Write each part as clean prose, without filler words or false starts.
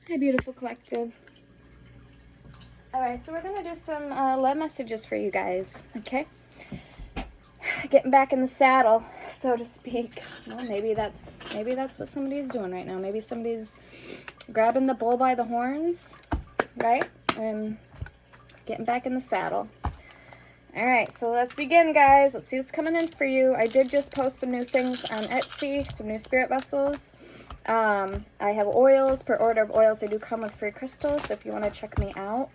Hi, beautiful collective. Alright, so we're going to do some love messages for you guys, okay? Getting back in the saddle, so to speak. Well, maybe that's what somebody's doing right now. Maybe somebody's grabbing the bull by the horns, right? And getting back in the saddle. Alright, so let's begin, guys. Let's see what's coming in for you. I did just post some new things on Etsy, some new spirit vessels. I have oils. Per order of oils, they do come with free crystals, so if you want to check me out.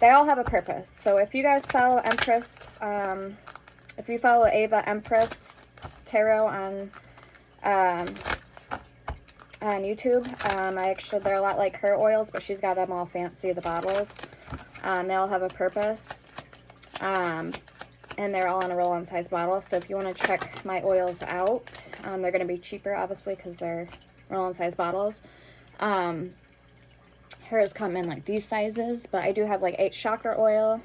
They all have a purpose. So if you guys follow Empress, if you follow Ava Empress Tarot on YouTube, they're a lot like her oils, but she's got them all fancy, the bottles. They all have a purpose. And they're all in a roll-on size bottle. So if you want to check my oils out, they're going to be cheaper, obviously, because they're roll-on size bottles. Hers come in like these sizes, but I do have like 8 chakra oil.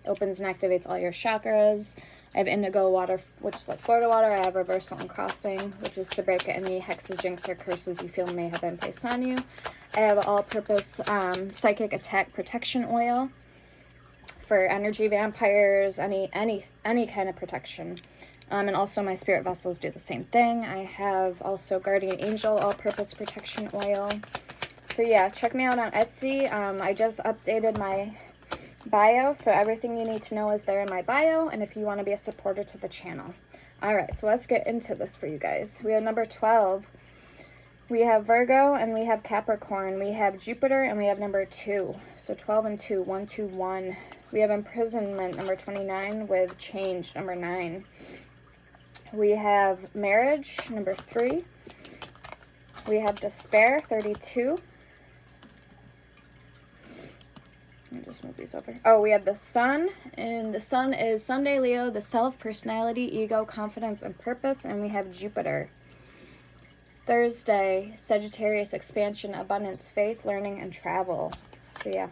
It opens and activates all your chakras. I have indigo water, which is like Florida water. I have reversal and crossing, which is to break any hexes, jinx, or curses you feel may have been placed on you. I have all-purpose psychic attack protection oil for energy vampires, any kind of protection. And also my spirit vessels do the same thing. I have also guardian angel all-purpose protection oil. So yeah, check me out on Etsy. I just updated my bio, so everything you need to know is there in my bio, and if you want to be a supporter to the channel. Alright, so let's get into this for you guys. We have number 12. We have Virgo, and we have Capricorn. We have Jupiter, and we have number 2. So 12 and 2, 1, 2, 1. We have imprisonment, number 29, with change, number 9. We have marriage, number 3. We have despair, 32. Let me just move these over. Oh, we have the sun, and the sun is Sunday Leo, the self, personality, ego, confidence, and purpose, and we have Jupiter. Thursday, Sagittarius, expansion, abundance, faith, learning, and travel. So yeah,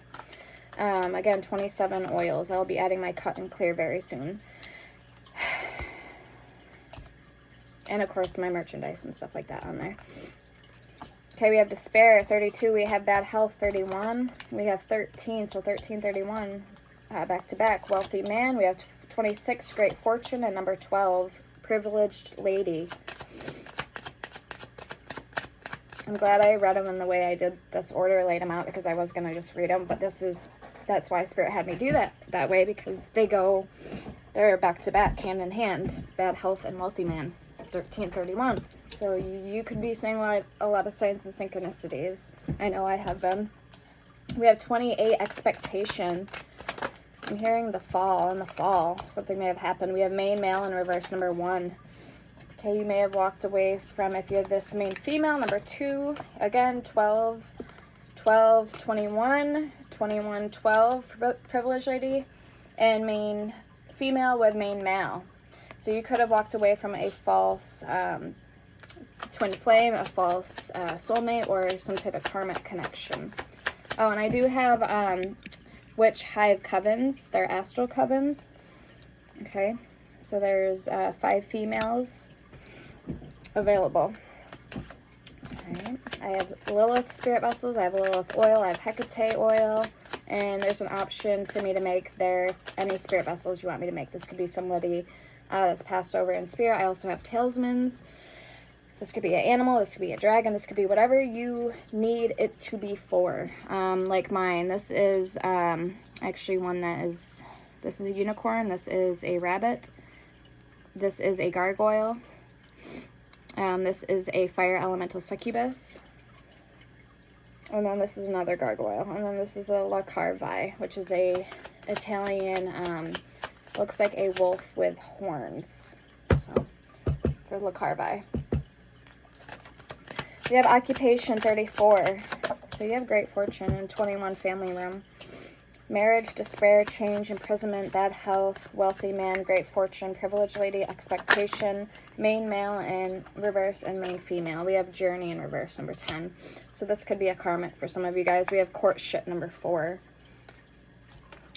again, 27 oils. I'll be adding my cut and clear very soon. And of course, my merchandise and stuff like that on there. Okay, we have despair, 32. We have bad health, 31. We have 13, so 13, 31, back to back. Wealthy man. We have 26, great fortune, and number 12, privileged lady. I'm glad I read them in the way I did this order, laid them out, because I was going to just read them, but that's why Spirit had me do that way, because they're back to back, hand in hand. Bad health and wealthy man, 13, 31. So you could be saying a lot of signs and synchronicities. I know I have been. We have 28, expectation. I'm hearing the fall. In the fall, something may have happened. We have main male in reverse, number 1. Okay, you may have walked away from, if you're this main female, number 2. Again, 12, 12, 21, 21, 12, privileged lady. And main female with main male. So you could have walked away from a false twin flame, a false soulmate, or some type of karmic connection. Oh, and I do have witch hive covens. They're astral covens. Okay, so there's 5 females available. Okay. I have Lilith spirit vessels. I have Lilith oil. I have Hecate oil. And there's an option for me to make any spirit vessels you want me to make. This could be somebody that's passed over in spirit. I also have talismans. This could be an animal, this could be a dragon, this could be whatever you need it to be for. Like mine, this is actually this is a unicorn, this is a rabbit, this is a gargoyle, this is a fire elemental succubus, and then this is another gargoyle, and then this is a La Carvi, which is a Italian, looks like a wolf with horns. So it's a La Carvi. You have occupation, 34. So you have great fortune, and 21, family room. Marriage, despair, change, imprisonment, bad health, wealthy man, great fortune, privileged lady, expectation, main male in reverse, and main female. We have journey in reverse, number 10. So this could be a karmic for some of you guys. We have courtship, number 4.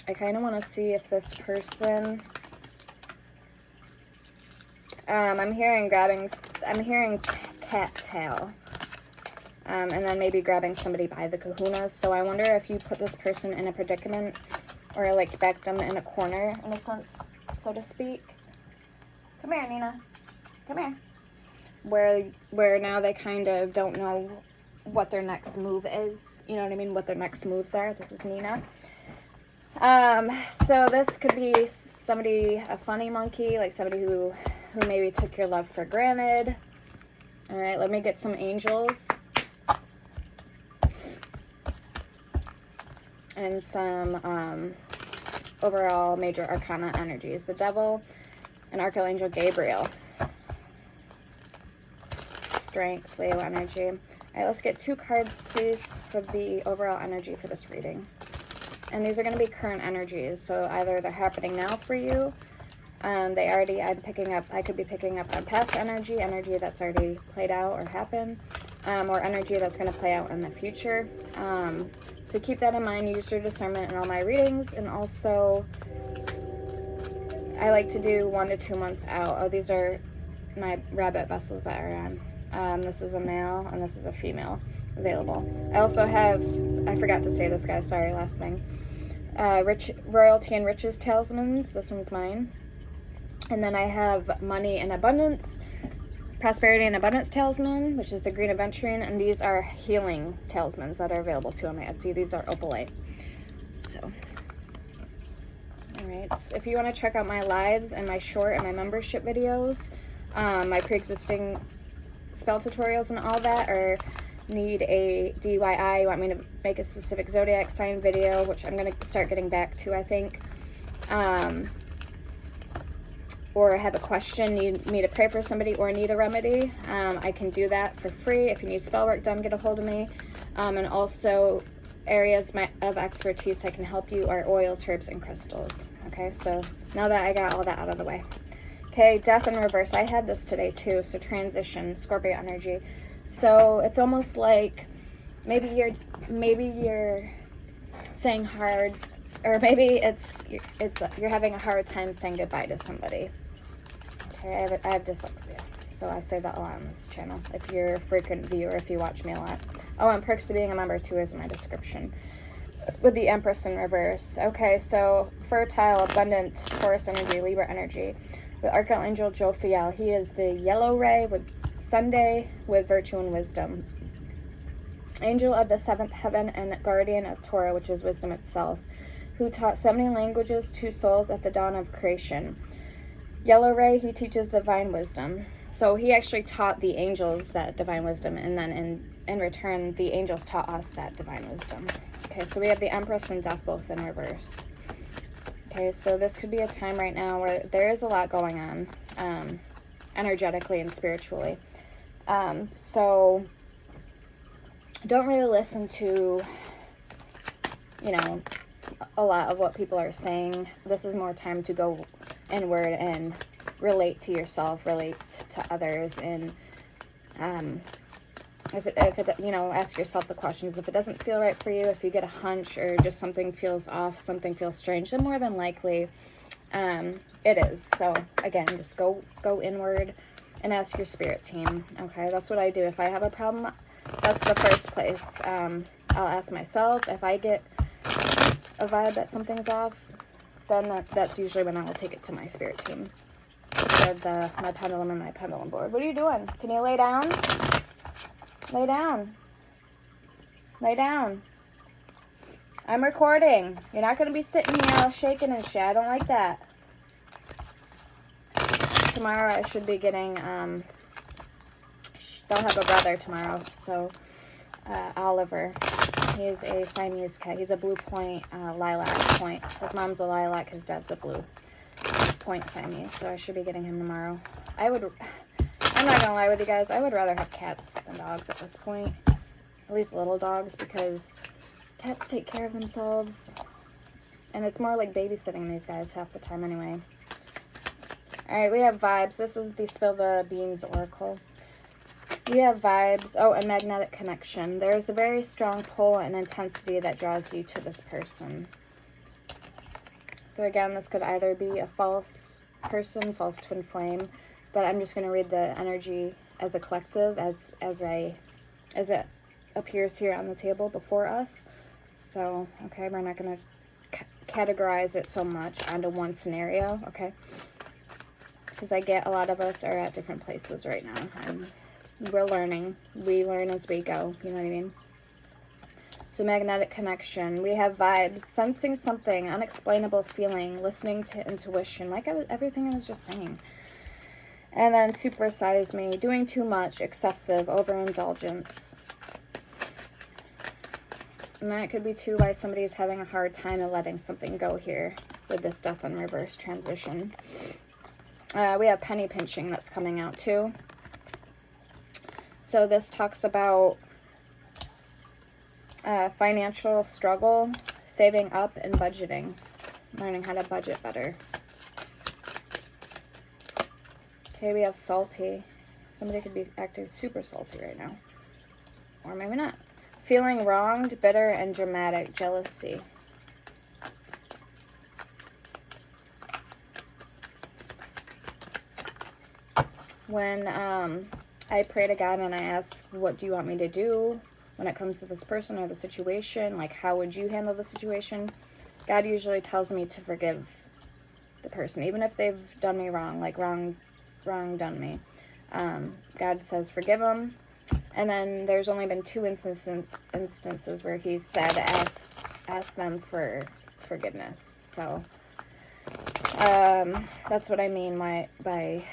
I kind of want to see if this person... I'm hearing grabbing I'm hearing cat tail. And then maybe grabbing somebody by the kahunas. So I wonder if you put this person in a predicament or like back them in a corner in a sense, so to speak. Come here, Nina. Come here. Where now they kind of don't know what their next move is. You know what I mean? What their next moves are. This is Nina. So this could be somebody, a funny monkey, like somebody who maybe took your love for granted. All right, let me get some angels. And some overall major arcana energies. The Devil and Archangel Gabriel. Strength, Leo energy. All right, let's get 2 cards, please, for the overall energy for this reading. And these are going to be current energies. So either they're happening now for you. I could be picking up on past energy that's already played out or happened. Or energy that's going to play out in the future. So keep that in mind. Use your discernment in all my readings. And also, I like to do 1 to 2 months out. Oh, these are my rabbit vessels that are on. This is a male and this is a female available. I also have, I forgot to say this, guys. Sorry, last thing. Royalty and Riches Talismans. This one's mine. And then I have Money and Abundance. Prosperity and Abundance Talisman, which is the Green Aventurine, and these are healing talismans that are available too on my Etsy. These are opalite. So, all right. If you want to check out my lives and my short and my membership videos, my pre-existing spell tutorials and all that, or need a DIY, you want me to make a specific zodiac sign video, which I'm going to start getting back to, I think. Or have a question, need me to pray for somebody, or need a remedy, I can do that for free. If you need spell work done, get a hold of me. And also areas of expertise I can help you are oils, herbs, and crystals. Okay, so now that I got all that out of the way. Okay, Death in Reverse. I had this today too. So transition, Scorpio energy. So it's almost like maybe you're saying hard, or maybe you're having a hard time saying goodbye to somebody. Okay, I have dyslexia, so I say that a lot on this channel. If you're a frequent viewer, if you watch me a lot. Oh, and perks to being a member too is in my description. With the Empress in reverse. Okay, so fertile, abundant, Taurus energy, Libra energy. With Archangel Jophiel, he is the yellow ray with Sunday with virtue and wisdom. Angel of the 7th heaven and guardian of Torah, which is wisdom itself, who taught 70 languages to souls at the dawn of creation. Yellow ray, he teaches divine wisdom. So he actually taught the angels that divine wisdom, and then in return, the angels taught us that divine wisdom. Okay, so we have the Empress and Death both in reverse. Okay, so this could be a time right now where there is a lot going on, energetically and spiritually. So don't really listen to, a lot of what people are saying. This is more time to go inward and relate to yourself, relate to others, and if it ask yourself the questions. If it doesn't feel right for you, if you get a hunch or just something feels off, something feels strange, then more than likely it is. So again, just go inward and ask your spirit team. Okay, that's what I do. If I have a problem, that's the first place. I'll ask myself. If I get a vibe that something's off, then that's usually when I will take it to my spirit team. Or my pendulum and my pendulum board. What are you doing? Can you lay down? Lay down. Lay down. I'm recording. You're not going to be sitting here all shaking and shit. I don't like that. Tomorrow I should be getting, they'll have a brother tomorrow. So, Oliver. He's a Siamese cat. He's a blue point, lilac point. His mom's a lilac, his dad's a blue point Siamese. So I should be getting him tomorrow. I'm not gonna lie with you guys, I would rather have cats than dogs at this point. At least little dogs, because cats take care of themselves. And it's more like babysitting these guys half the time anyway. Alright, we have vibes. This is the Spill the Beans Oracle. You have vibes. Oh, and magnetic connection. There's a very strong pull and intensity that draws you to this person. So again, this could either be a false person, false twin flame, but I'm just going to read the energy as a collective, as it appears here on the table before us. So, okay, we're not going to categorize it so much onto one scenario, okay? Because I get a lot of us are at different places right now, and we're learning. We learn as we go, you know what I mean? So magnetic connection, we have vibes, sensing something, unexplainable feeling, listening to intuition, like everything I was just saying. And then supersize me, doing too much, excessive, overindulgence. And that could be too why somebody's having a hard time of letting something go here with this death in reverse transition. We have penny pinching that's coming out too. So this talks about financial struggle, saving up, and budgeting. Learning how to budget better. Okay, we have salty. Somebody could be acting super salty right now. Or maybe not. Feeling wronged, bitter, and dramatic. Jealousy. When I pray to God and I ask, what do you want me to do when it comes to this person or the situation? Like, how would you handle the situation? God usually tells me to forgive the person, even if they've done me wrong, like wrong done me. God says forgive them. And then there's only been 2 instances where he said ask them for forgiveness. So that's what I mean by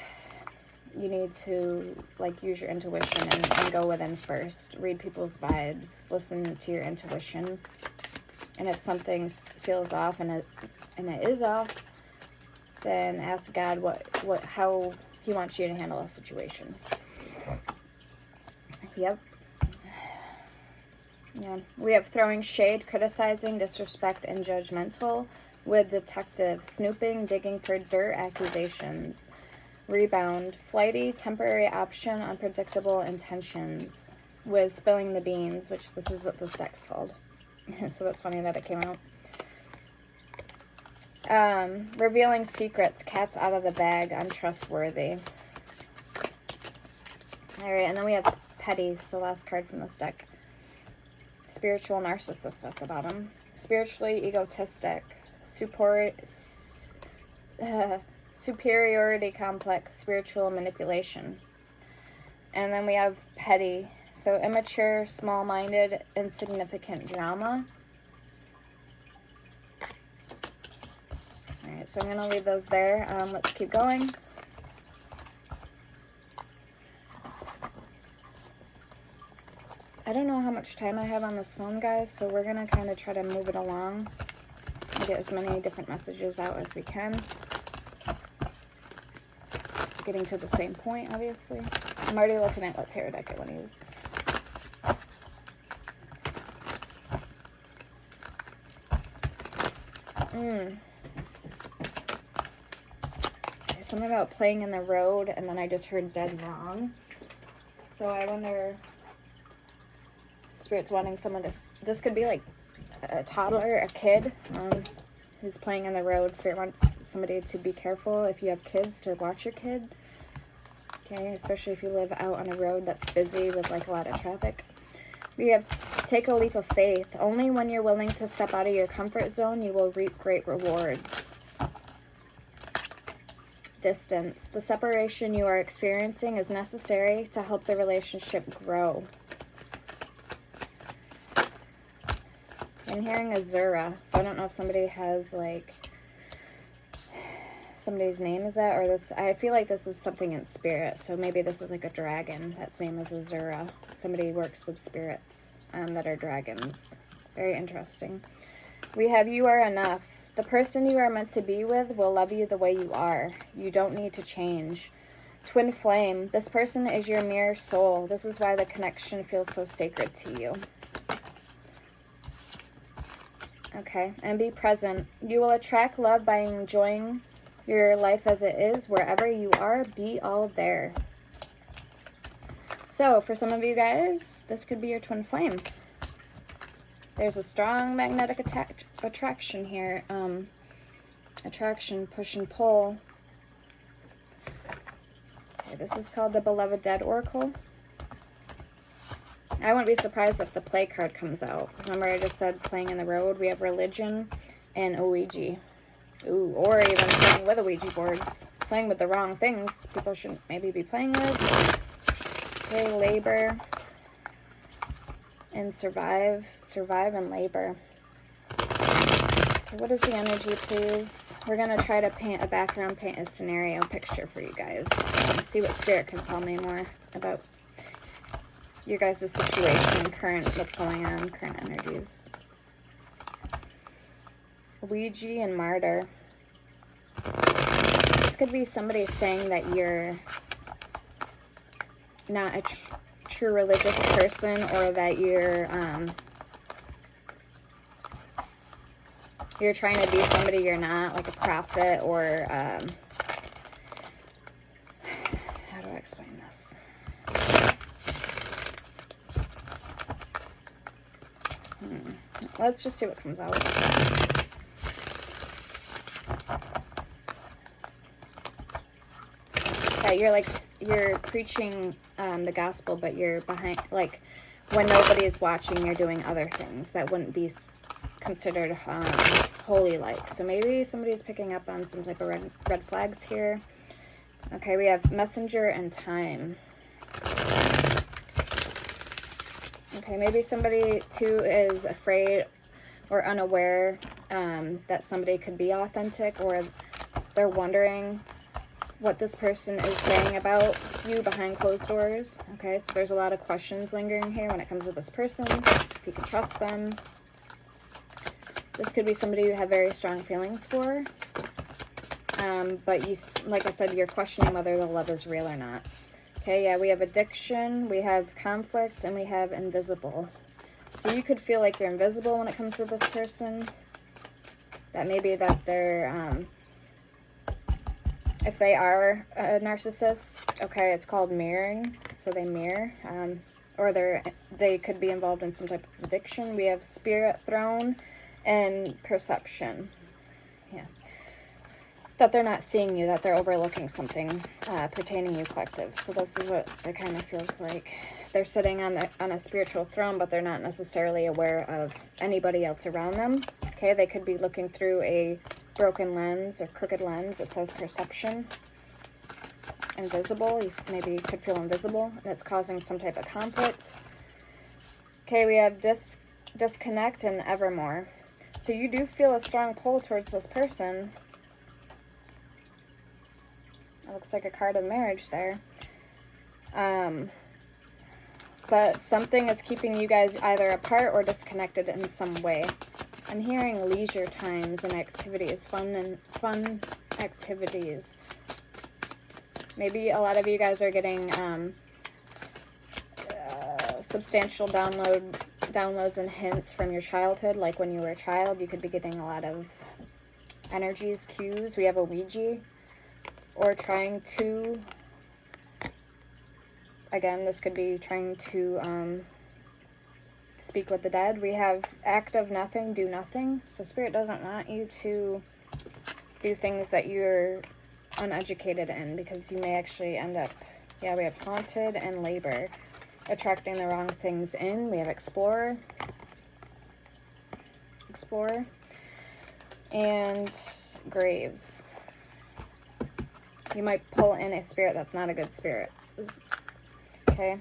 you need to like use your intuition and go within first. Read people's vibes, listen to your intuition. And if something feels off and it is off, then ask God how he wants you to handle a situation. Yep. Yeah. We have throwing shade, criticizing, disrespect, and judgmental. With detective, snooping, digging for dirt, accusations. Rebound, flighty, temporary option, unpredictable intentions. With spilling the beans, which this is what this deck's called. So that's funny that it came out. Revealing secrets, cat's out of the bag, untrustworthy. Alright, and then we have petty, so last card from this deck. Spiritual narcissist at the bottom. Spiritually egotistic. Superiority complex, spiritual manipulation. And then we have petty, so immature, small-minded, insignificant drama. Alright, so I'm going to leave those there. Let's keep going. I don't know how much time I have on this phone, guys, so we're going to kind of try to move it along and get as many different messages out as we can. Getting to the same point, obviously. I'm already looking at what tarot deck I want to use. There's something about playing in the road, and then I just heard dead wrong. So I wonder... Spirit's wanting someone to... This could be like a toddler, a kid who's playing in the road. Spirit wants somebody to be careful if you have kids, to watch your kid. Okay, especially if you live out on a road that's busy with like a lot of traffic. We have take a leap of faith. Only when you're willing to step out of your comfort zone, you will reap great rewards. Distance. The separation you are experiencing is necessary to help the relationship grow. I'm hearing Azura, so I don't know if somebody has like somebody's name is that, or this. I feel like this is something in spirit, so maybe this is like a dragon that's name is Azura. Somebody works with spirits that are dragons. Very interesting. We have you are enough. The person you are meant to be with will love you the way you are. You don't need to change. Twin flame. This person is your mirror soul. This is why the connection feels so sacred to you. Okay, and be present. You will attract love by enjoying your life as it is. Wherever you are, be all there. So, for some of you guys, this could be your twin flame. There's a strong magnetic attraction here. Attraction, push and pull. Okay, this is called the Beloved Dead Oracle. I wouldn't be surprised if the play card comes out. Remember I just said playing in the road? We have religion and Ouija. Ooh, or even playing with Ouija boards. Playing with the wrong things people shouldn't maybe be playing with. Okay, labor and survive. Survive and labor. Okay, what is the energy, please? We're going to try to paint a background, paint a scenario picture for you guys. See what Spirit can tell me more about your guys' situation, current, what's going on, current energies. Ouija and Martyr. This could be somebody saying that you're not a true religious person, or that you're trying to be somebody you're not, like a prophet, or how do I explain this? Let's just see what comes out. Yeah, you're preaching the gospel, but you're behind, like, when nobody is watching, you're doing other things that wouldn't be considered holy like. So maybe somebody's picking up on some type of red flags here. Okay, we have messenger and time. Okay, maybe somebody too is afraid or unaware that somebody could be authentic, or they're wondering what this person is saying about you behind closed doors. Okay, so there's a lot of questions lingering here when it comes to this person, if you can trust them. This could be somebody you have very strong feelings for, but you, like I said, you're questioning whether the love is real or not. Okay, yeah, we have addiction, we have conflict, and we have invisible. So you could feel like you're invisible when it comes to this person. That maybe that they're, if they are a narcissist, okay, it's called mirroring. So they mirror, or they could be involved in some type of addiction. We have spirit throne and perception. Yeah. That they're not seeing you, that they're overlooking something pertaining you collective. So this is what it kind of feels like. They're sitting on a spiritual throne, but they're not necessarily aware of anybody else around them. Okay, they could be looking through a broken lens or crooked lens. It says perception. Invisible. Maybe you could feel invisible, and it's causing some type of conflict. Okay, we have disconnect and evermore. So you do feel a strong pull towards this person. It looks like a card of marriage there. But something is keeping you guys either apart or disconnected in some way. I'm hearing leisure times and activities, fun activities. Maybe a lot of you guys are getting substantial downloads and hints from your childhood. Like when you were a child, you could be getting a lot of energies, cues. We have a Ouija, or trying to, again, this could be trying to speak with the dead. We have act of nothing, do nothing. So Spirit doesn't want you to do things that you're uneducated in, because you may actually end up, yeah, we have haunted and labor, attracting the wrong things in. We have explorer, and grave. You might pull in a spirit that's not a good spirit. Okay,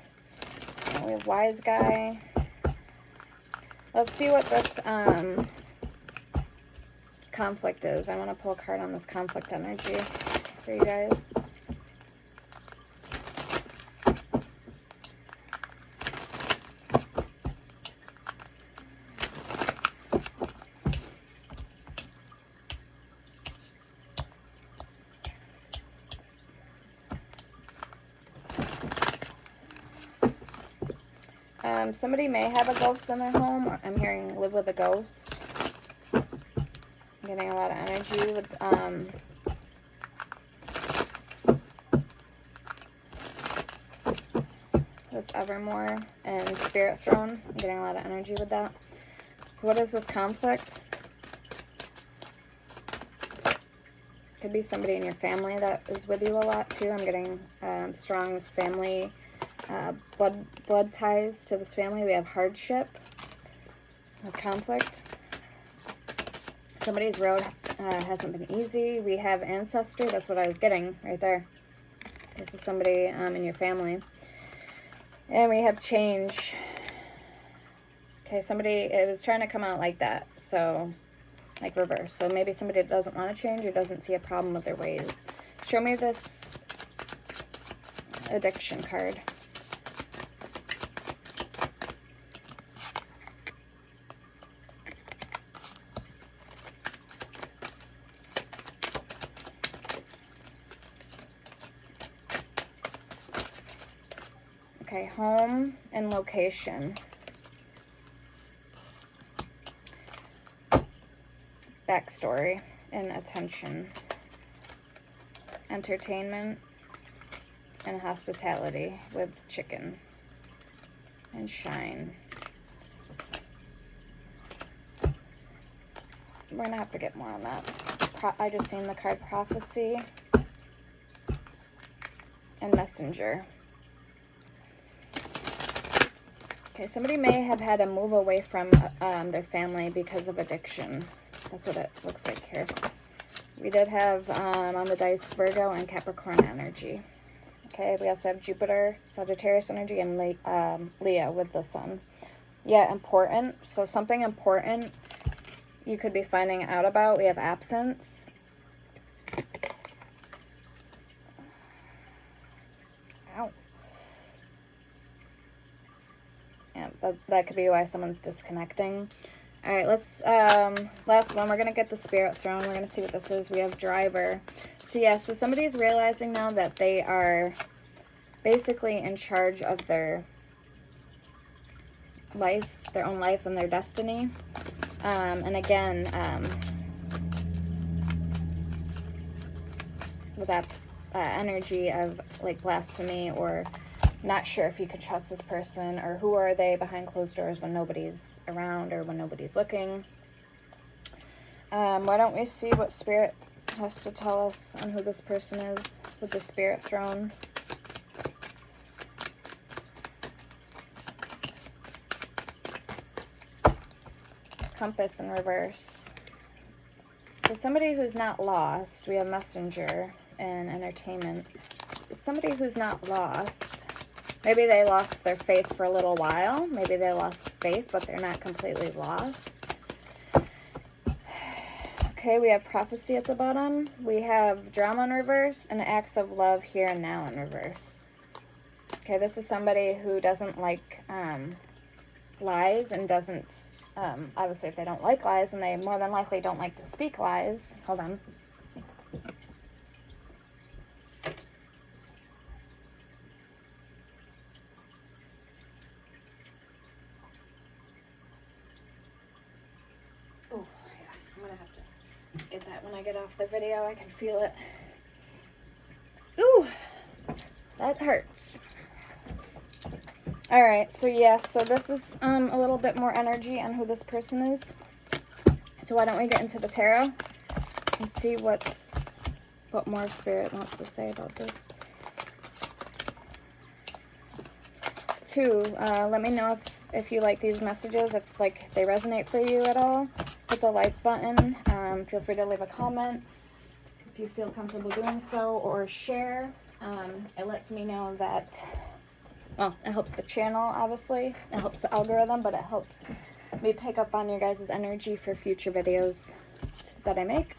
and we have wise guy. Let's see what this conflict is. I want to pull a card on this conflict energy for you guys. Somebody may have a ghost in their home. Or I'm hearing live with a ghost. I'm getting a lot of energy with this Evermore and Spirit Throne. I'm getting a lot of energy with that. So what is this conflict? Could be somebody in your family that is with you a lot too. I'm getting strong family blood ties to this family. We have hardship, conflict. Somebody's road hasn't been easy. We have ancestry. That's what I was getting right there. This is somebody in your family. And we have change. Okay, somebody, it was trying to come out like that. So, like reverse. So maybe somebody doesn't want to change or doesn't see a problem with their ways. Show me this addiction card. Okay, home and location. Backstory and attention. Entertainment and hospitality with chicken. And shine. We're gonna have to get more on that. I just seen the card prophecy and messenger. Okay, somebody may have had to move away from their family because of addiction. That's what it looks like here. We did have on the dice Virgo and Capricorn energy. Okay, we also have Jupiter, Sagittarius energy, and Leo with the sun. Yeah, important. So something important you could be finding out about. We have absence. Ow. Yeah, that could be why someone's disconnecting. All right, let's, last one, we're going to get the Spirit Throne. We're going to see what this is. We have Driver. So yeah, so somebody's realizing now that they are basically in charge of their life, their own life and their destiny. And again, with that energy of like blasphemy or not sure if you could trust this person, or who are they behind closed doors when nobody's around or when nobody's looking. Why don't we see what Spirit has to tell us on who this person is with the Spirit Throne. Compass in reverse. So somebody who's not lost. We have Messenger and Entertainment. Somebody who's not lost. Maybe they lost their faith for a little while. Maybe they lost faith, but they're not completely lost. Okay, we have Prophecy at the bottom. We have Drama in reverse and Acts of Love here and now in reverse. Okay, this is somebody who doesn't like lies and doesn't, obviously if they don't like lies, and they more than likely don't like to speak lies. Hold on. Get that when I get off the video. I can feel it. Ooh, that hurts. All right, so yeah, so this is a little bit more energy on who this person is. So why don't we get into the tarot and see what more Spirit wants to say about this. Two, let me know if you like these messages, if like they resonate for you at all. Hit the like button. Feel free to leave a comment if you feel comfortable doing so, or share. It lets me know that, well, it helps the channel, obviously. It helps the algorithm, but it helps me pick up on your guys' energy for future videos that I make.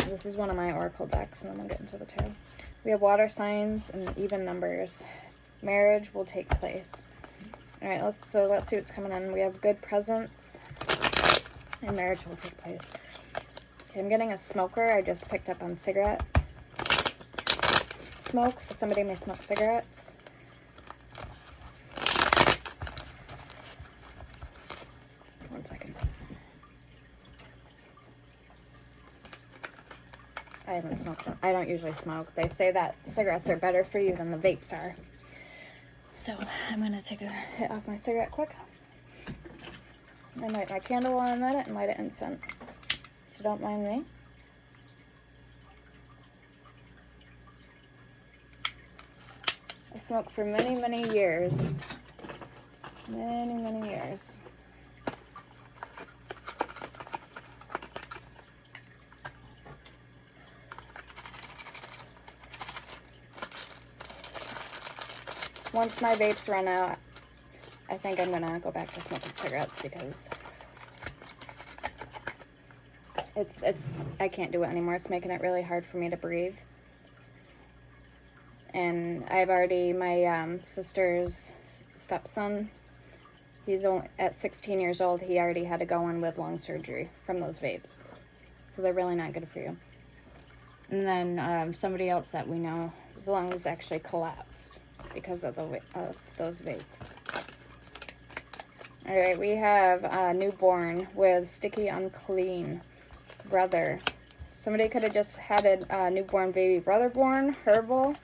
This is one of my oracle decks, and then we'll get into the tarot. We have water signs and even numbers. Marriage will take place. All right, let's see what's coming in. We have good presence, and marriage will take place. Okay, I'm getting a smoker. I just picked up on cigarette smoke, so somebody may smoke cigarettes. One second. I haven't smoked them. I don't usually smoke. They say that cigarettes are better for you than the vapes are. So I'm gonna take a hit off my cigarette quick. I light my candle while I'm at it and light it incense. So don't mind me. I smoked for many, many years. Many, many years. Once my vapes run out, I think I'm gonna go back to smoking cigarettes because I can't do it anymore. It's making it really hard for me to breathe. And I've already, my sister's stepson, he's only at 16 years old, he already had to go in with lung surgery from those vapes. So they're really not good for you. And then somebody else that we know, his lungs actually collapsed because of those vapes. All right, we have a newborn with sticky unclean brother. Somebody could have just had a newborn baby brother born. Herbal.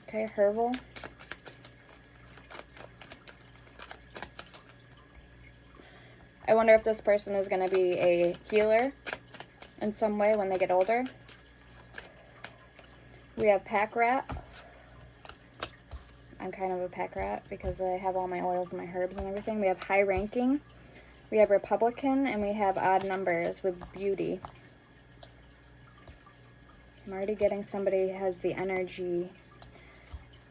Okay, herbal. I wonder if this person is going to be a healer in some way when they get older. We have pack rat. I'm kind of a pack rat because I have all my oils and my herbs and everything. We have high ranking. We have Republican, and we have odd numbers with beauty. I'm already getting somebody who has the energy,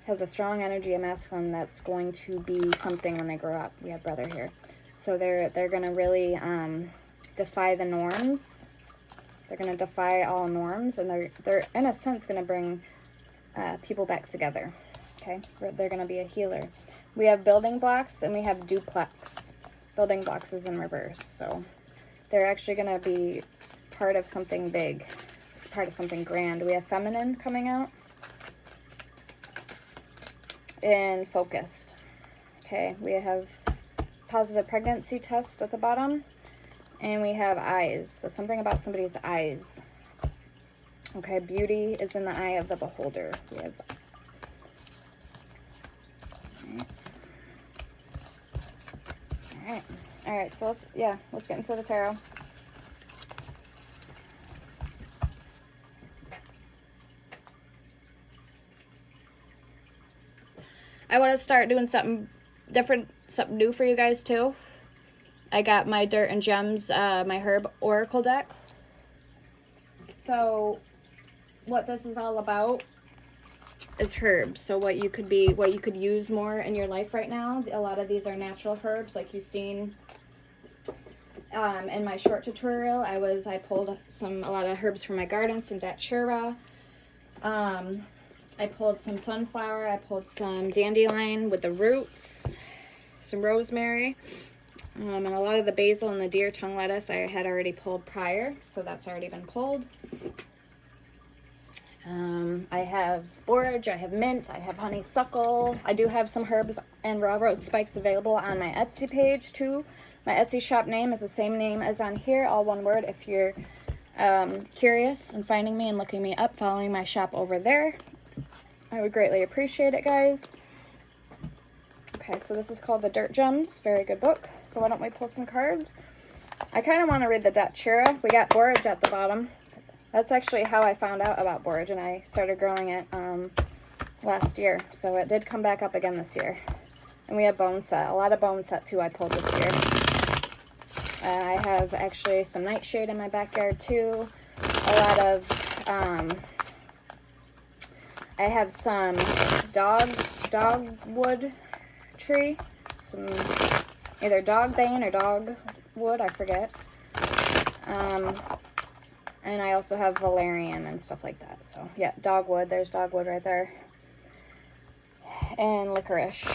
has a strong energy of masculine that's going to be something when they grow up. We have brother here. So they're going to really defy the norms. They're going to defy all norms, and they're in a sense going to bring people back together. Okay, they're going to be a healer. We have building blocks, and we have duplex. Building blocks is in reverse, so they're actually going to be part of something big. It's part of something grand. We have feminine coming out, and focused. Okay, we have positive pregnancy test at the bottom, and we have eyes. So something about somebody's eyes. Okay, beauty is in the eye of the beholder. We have all right, so let's get into the tarot. I want to start doing something different, something new for you guys too. I got my Dirt and Gems, my Herb Oracle deck. So what this is all about is herbs. So what you could use more in your life right now. A lot of these are natural herbs, like you've seen in my short tutorial. I pulled a lot of herbs from my garden, some datura. I pulled some sunflower. I pulled some dandelion with the roots, some rosemary, and a lot of the basil and the deer tongue lettuce I had already pulled prior, so that's already been pulled. I have borage, I have mint, I have honeysuckle. I do have some herbs and raw root spikes available on my Etsy page too. My Etsy shop name is the same name as on here, all one word. If you're curious and finding me and looking me up, following my shop over there, I would greatly appreciate it, guys. Okay, so this is called the Dirt Gems. Very good book. So why don't we pull some cards? I kind of want to read the datura. We got borage at the bottom. That's actually how I found out about borage, and I started growing it last year. So it did come back up again this year. And we have bone set. A lot of bone set too I pulled this year. I have actually some nightshade in my backyard too. A lot of I have some dogwood tree, some either dogbane or dogwood, I forget. And I also have valerian and stuff like that. So yeah, dogwood. There's dogwood right there. And licorice.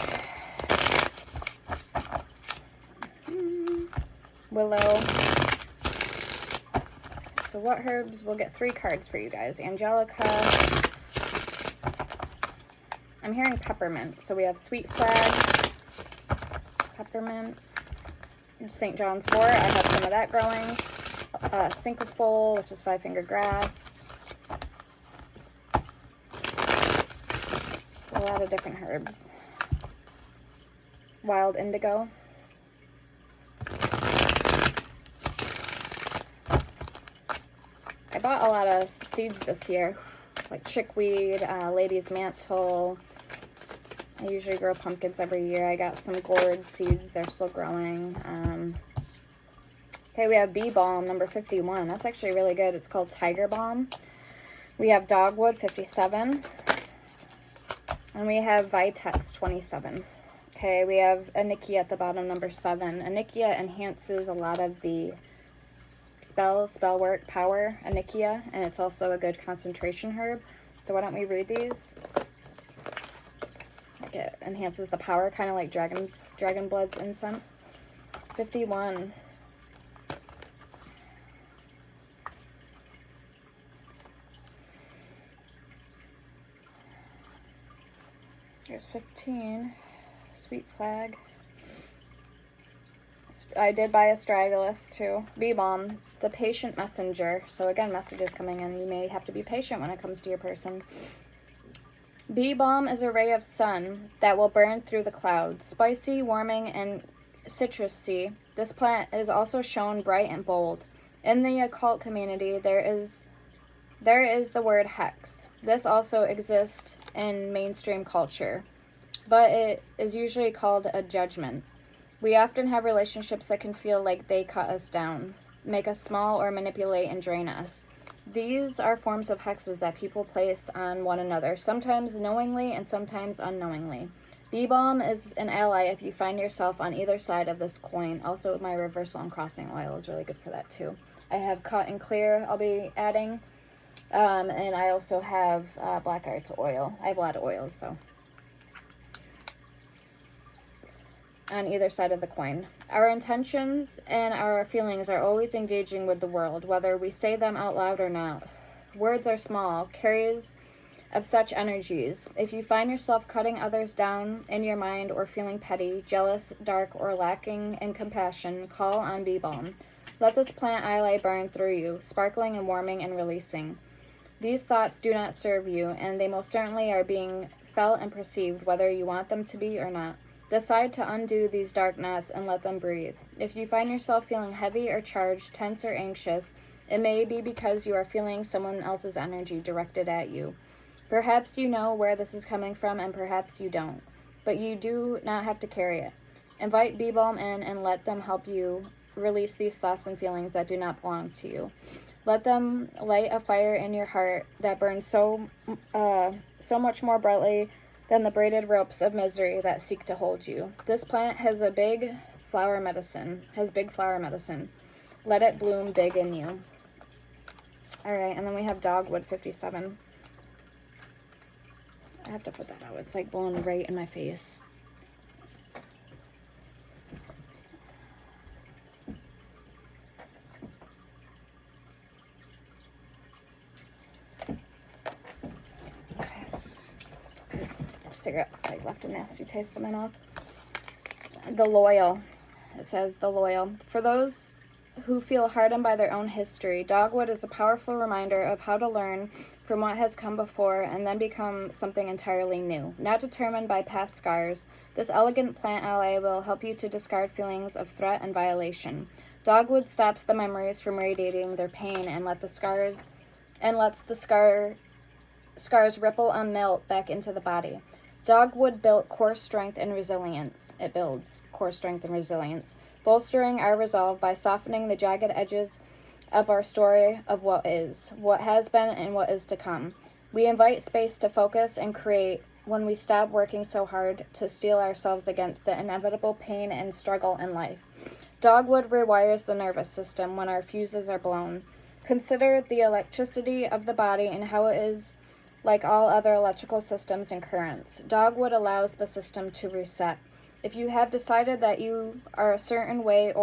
Willow. So what herbs? We'll get 3 cards for you guys. Angelica. I'm hearing peppermint. So we have sweet flag, peppermint, St. John's wort. I have some of that growing. Syncopole, which is 5-finger grass. So a lot of different herbs. Wild Indigo. I bought a lot of seeds this year, like chickweed, lady's mantle. I usually grow pumpkins every year. I got some gourd seeds. They're still growing. Okay, we have Bee Balm, number 51. That's actually really good. It's called Tiger Balm. We have Dogwood, 57. And we have Vitex, 27. Okay, we have Onychia at the bottom, number 7. Onychia enhances a lot of the spell work, power, Onychia, and it's also a good concentration herb. So why don't we read these? Like it enhances the power, kind of like Dragon Blood's incense. 51. Here's 15. Sweet Flag. I did buy Astragalus too. Bee Balm, the patient messenger. So again, messages coming in. You may have to be patient when it comes to your person. Bee Balm is a ray of sun that will burn through the clouds. Spicy, warming, and citrusy. This plant is also shown bright and bold. In the occult community, there is the word hex. This also exists in mainstream culture, but it is usually called a judgment. We often have relationships that can feel like they cut us down, make us small, or manipulate and drain us. These are forms of hexes that people place on one another, sometimes knowingly and sometimes unknowingly. Bee Balm is an ally if you find yourself on either side of this coin. Also, my reversal and crossing oil is really good for that too. I have Cut and Clear I'll be adding, and I also have Black Arts oil. I have a lot of oils, so on either side of the coin. Our intentions and our feelings are always engaging with the world, whether we say them out loud or not. Words are small, carriers of such energies. If you find yourself cutting others down in your mind or feeling petty, jealous, dark, or lacking in compassion, call on Bee Balm. Let this plant ally burn through you, sparkling and warming and releasing. These thoughts do not serve you, and they most certainly are being felt and perceived, whether you want them to be or not. Decide to undo these dark knots and let them breathe. If you find yourself feeling heavy or charged, tense or anxious, it may be because you are feeling someone else's energy directed at you. Perhaps you know where this is coming from, and perhaps you don't. But you do not have to carry it. Invite Bee Balm in and let them help you release these thoughts and feelings that do not belong to you. Let them light a fire in your heart that burns so much more brightly than the braided ropes of misery that seek to hold you. This plant has big flower medicine. Let it bloom big in you. All right, and then we have Dogwood, 57. I have to put that out. It's like blowing right in my face. Cigarette like left a nasty taste in my mouth. The Loyal. It says The Loyal. For those who feel hardened by their own history, Dogwood is a powerful reminder of how to learn from what has come before and then become something entirely new. Not determined by past scars, this elegant plant ally will help you to discard feelings of threat and violation. Dogwood stops the memories from radiating their pain and lets the scars ripple and melt back into the body. Dogwood built core strength and resilience. It builds core strength and resilience, bolstering our resolve by softening the jagged edges of our story of what is, what has been, and what is to come. We invite space to focus and create when we stop working so hard to steel ourselves against the inevitable pain and struggle in life. Dogwood rewires the nervous system when our fuses are blown. Consider the electricity of the body and how it is like all other electrical systems and currents. Dogwood allows the system to reset. If you have decided that you are a certain way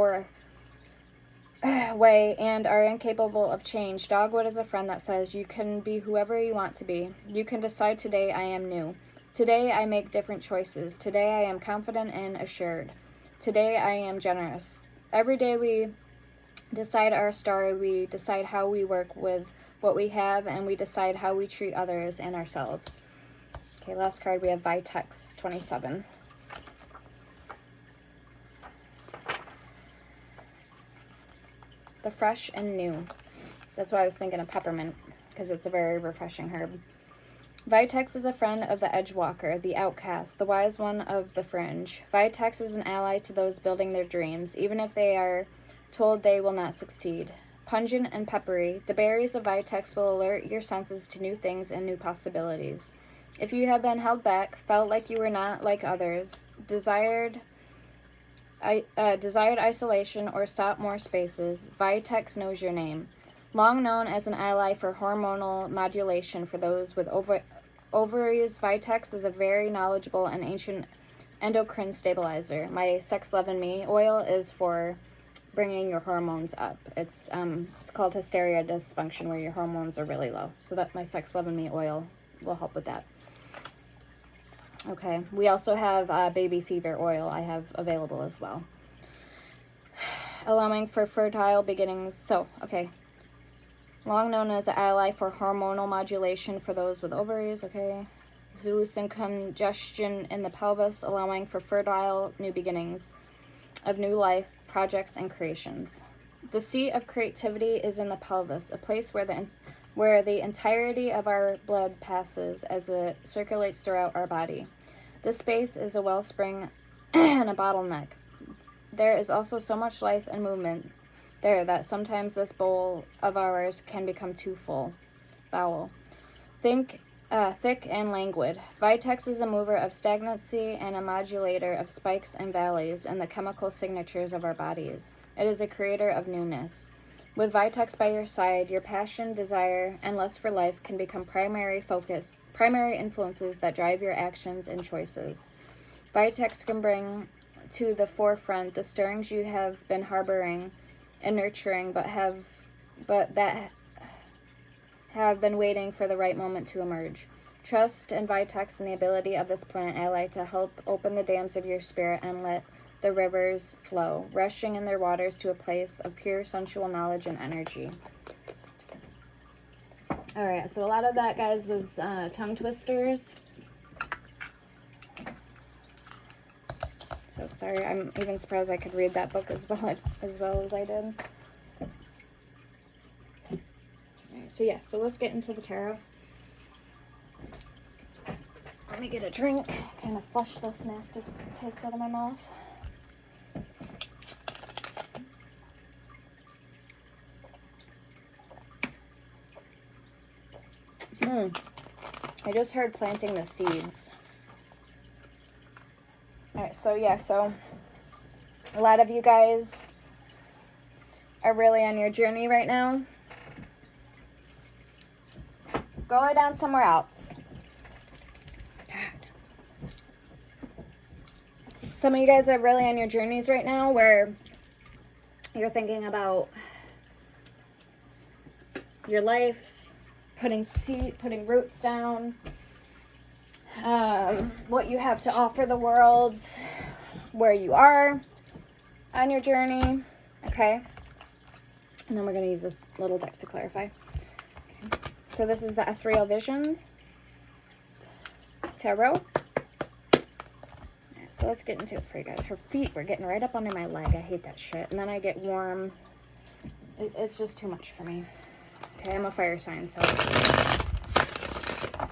and are incapable of change, Dogwood is a friend that says you can be whoever you want to be. You can decide today I am new. Today I make different choices. Today I am confident and assured. Today I am generous. Every day we decide our story. We decide how we work with what we have, and we decide how we treat others and ourselves. Okay, last card, we have Vitex, 27. the fresh and new. That's why I was thinking of peppermint, because it's a very refreshing herb. Vitex is a friend of the edgewalker, the outcast, the wise one of the fringe. Vitex is an ally to those building their dreams, even if they are told they will not succeed. Pungent and peppery, the berries of Vitex will alert your senses to new things and new possibilities. If you have been held back, felt like you were not like others, desired isolation, or sought more spaces, Vitex knows your name. Long known as an ally for hormonal modulation for those with ovaries, Vitex is a very knowledgeable and ancient endocrine stabilizer. My Sex, Love, and Me oil is for bringing your hormones up. It's called Hysteria Dysfunction, where your hormones are really low. So that my Sex, Love, and Me oil will help with that. Okay, we also have baby fever oil I have available as well. Allowing for fertile beginnings. So, okay. Long known as an ally for hormonal modulation for those with ovaries, okay. Loosen congestion in the pelvis, allowing for fertile new beginnings of new life, projects, and creations. The seat of creativity is in the pelvis, a place where the entirety of our blood passes as it circulates throughout our body. This space is a wellspring and a bottleneck. There is also so much life and movement there that sometimes this bowl of ours can become too full. Vowel. Thick and languid. Vitex is a mover of stagnancy and a modulator of spikes and valleys in the chemical signatures of our bodies. It is a creator of newness. With Vitex by your side, your passion, desire, and lust for life can become primary influences that drive your actions and choices. Vitex can bring to the forefront the stirrings you have been harboring and nurturing, but that have been waiting for the right moment to emerge. Trust and Vitex in the ability of this plant ally to help open the dams of your spirit and let the rivers flow, rushing in their waters to a place of pure sensual knowledge and energy. All right, so a lot of that, guys, was tongue twisters. So sorry, I'm even surprised I could read that book as well as I did. Alright, so yeah, so let's get into the tarot. Let me get a drink, kind of flush this nasty taste out of my mouth. I just heard planting the seeds. Alright, so yeah, so a lot of you guys are really on your journey right now. Go lay down somewhere else. God. Some of you guys are really on your journeys right now where you're thinking about your life, putting roots down, what you have to offer the world, where you are on your journey, okay? And then we're going to use this little deck to clarify. Okay. So this is the Ethereal Visions Tarot. Right, so let's get into it for you guys. Her feet were getting right up under my leg. I hate that shit. And then I get warm. It's just too much for me. Okay, I'm a fire sign, so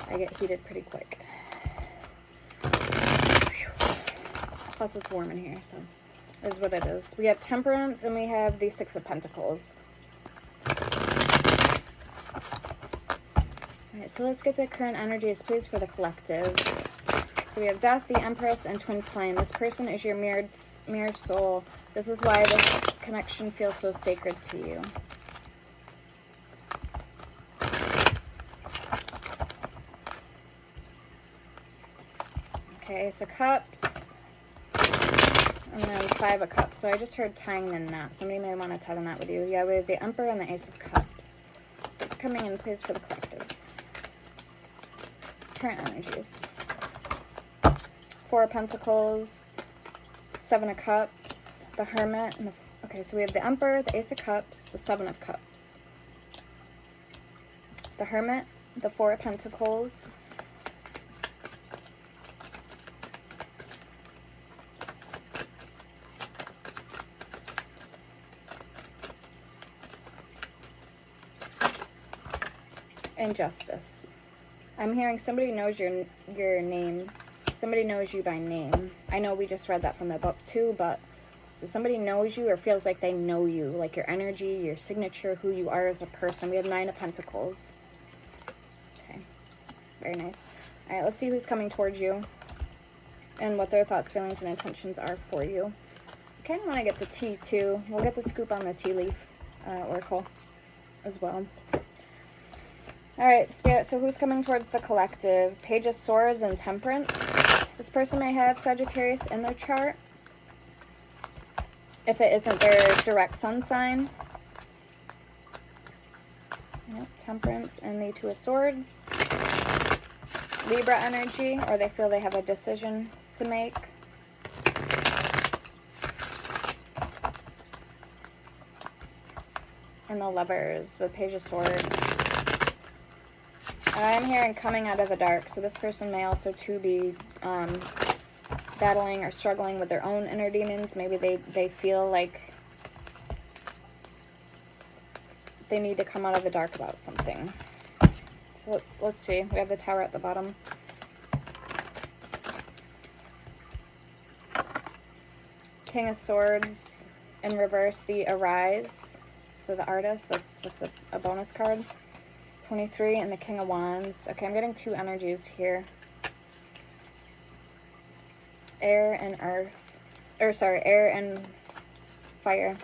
I get heated pretty quick. Plus it's warm in here, so is what it is. We have Temperance and we have the Six of Pentacles. Alright, so let's get the current energies, please, for the collective. So we have Death, the Empress, and Twin Flame. This person is your mirrored soul. This is why this connection feels so sacred to you. Okay, Ace of Cups. And then Five of Cups. So I just heard tying the knot. Somebody may want to tie the knot with you. Yeah, we have the Emperor and the Ace of Cups. It's coming in place for the collective. Current energies. Four of Pentacles. Seven of Cups. The Hermit. And okay, so we have the Emperor, the Ace of Cups, the Seven of Cups. The Hermit, the Four of Pentacles. and Justice. I'm hearing somebody knows your name. Somebody knows you by name. I know we just read that from the book too, but so somebody knows you or feels like they know you, like your energy, your signature, who you are as a person. We have 9 of Pentacles. Okay, very nice. All right, let's see who's coming towards you and what their thoughts, feelings, and intentions are for you. I kind of want to get the tea too. We'll get the scoop on the tea leaf oracle as well. All right, Spirit, so who's coming towards the collective? Page of Swords and Temperance. This person may have Sagittarius in their chart. If it isn't their direct sun sign. Yep, Temperance and the 2 of Swords. Libra energy, or they feel they have a decision to make. And the Lovers with Page of Swords. I'm hearing coming out of the dark, so this person may also too be battling or struggling with their own inner demons. Maybe they feel like they need to come out of the dark about something. So let's see. We have the Tower at the bottom. King of Swords in reverse, the Arise. So the Artist, that's a bonus card. 23 and the King of Wands. Okay, I'm getting 2 energies here. Air and earth. Or sorry, air and fire.